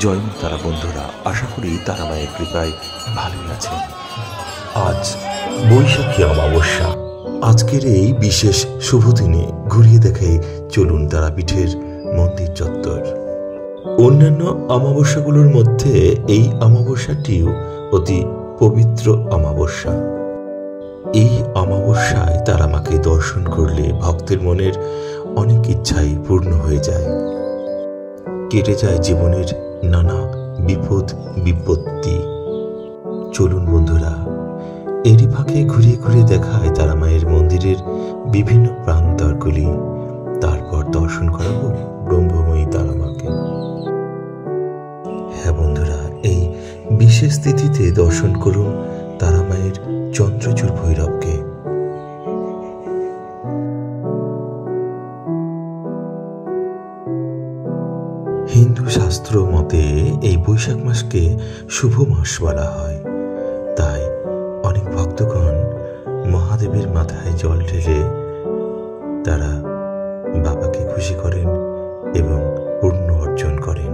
জয় মা তারা বন্ধুরা, আশা করি তারা মায়ের কৃপায় ভালোই আছেন। আজ বৈশাখী অমাবস্যা। আজকের এই বিশেষ শুভ দিনে ঘুরিয়ে দেখে চলুন তারাপীঠের মন্দির চত্বর। অন্যান্য অমাবস্যাগুলোর মধ্যে এই অমাবস্যাটিও অতি পবিত্র অমাবস্যা। এই অমাবস্যায় তারা মাকে দর্শন করলে ভক্তের মনের অনেক ইচ্ছাই পূর্ণ হয়ে যায়, কেটে যায় জীবনের নানা বিপদ বিপত্তি। চলুন বন্ধুরা, এরই ফাঁকে ঘুরিয়ে ঘুরিয়ে দেখায় তারা মায়ের মন্দিরের বিভিন্ন প্রান্তরগুলি। তারপর দর্শন করাবো ব্রহ্মময়ী তারা মাকে। হ্যাঁ বন্ধুরা, এই বিশেষ তিথিতে দর্শন করুন তারা মায়ের চন্দ্রচূড় ভৈরবকে। হিন্দু শাস্ত্র মতে এই বৈশাখ মাসকে শুভ মাস বলা হয়। তাই অনেক ভক্তগণ মহাদেবের মাথায় জল ঢেলে তারা বাবাকে খুশি করেন এবং পুণ্য অর্জন করেন।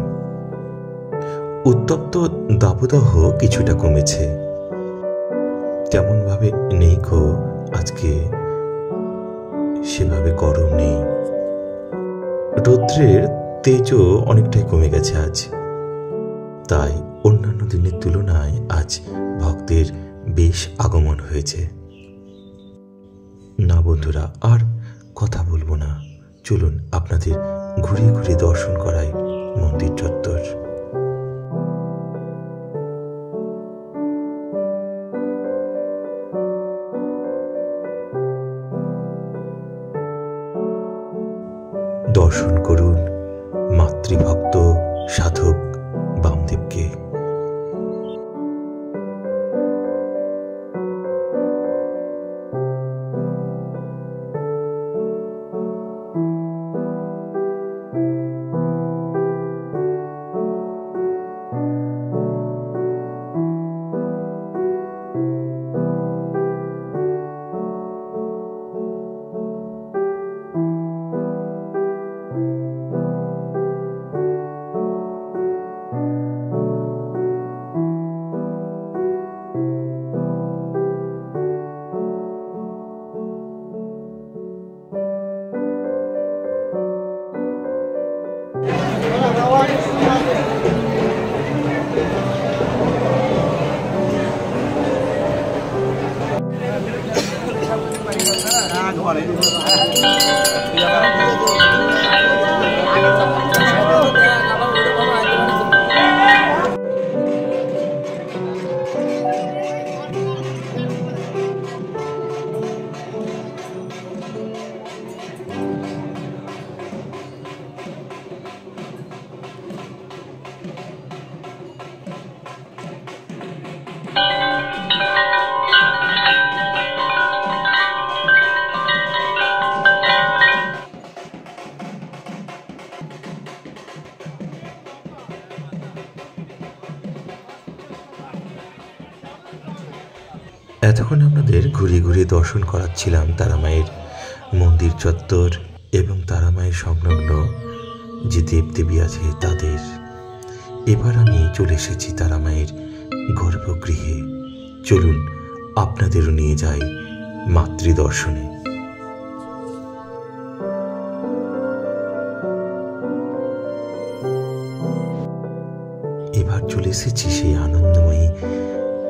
উত্তপ্ত দাবদাহ কিছুটা কমেছে, তেমন ভাবে নেই গো, আজকে সেভাবে গরম নেই। রৌদ্রের তেজও অনেকটাই কমে গেছে আজ। তাই অন্যান্য দিনের তুলনায় আজ ভক্তের বেশ আগমন হয়েছে। না বন্ধুরা, আর কথা বলবো না, চলুন আপনাদের ঘুরিয়ে ঘুরিয়ে দর্শন করাই মন্দির চত্বর। দর্শন করুন মাতৃভক্ত সাধক বামদেবকে। এতক্ষণ আপনাদের ঘুরিয়ে ঘুরিয়ে দর্শন করাচ্ছিলাম তারা মায়ের মন্দির চত্বর এবং তারা মায়ের সংলগ্ন যে দেবদেবী আছে তাদের। এবার আমি চলে এসেছি তারা মায়ের গর্ভগৃহে। চলুন আপনাদেরও নিয়ে যাই মাতৃদর্শনে। এবার চলে এসেছি সেই আনন্দময়ী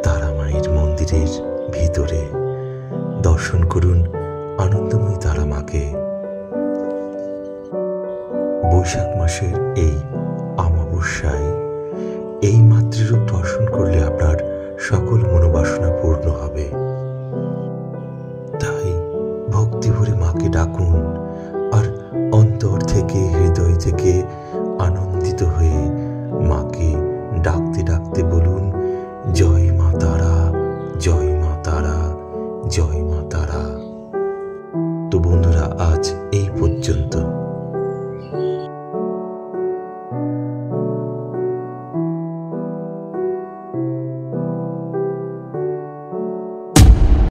তারা মায়ের মন্দিরের ভিতরে। দর্শন করুন আনন্দময়ী তারা মাকে। বৈশাখ মাসের এই অমাবস্যায় এই মাতৃরূপ দর্শন করলে আপনার সকল মনোবাসনা পূর্ণ হবে। তাই ভক্তি ভরে মাকে ডাকুন, আর অন্তর থেকে হৃদয় থেকে আনন্দিত হয়ে মাকে ডাকতে ডাকতে বলুন, জয় মা তারা, জয় মা তারা, জয় মা তারা। তো বন্ধুরা, আজ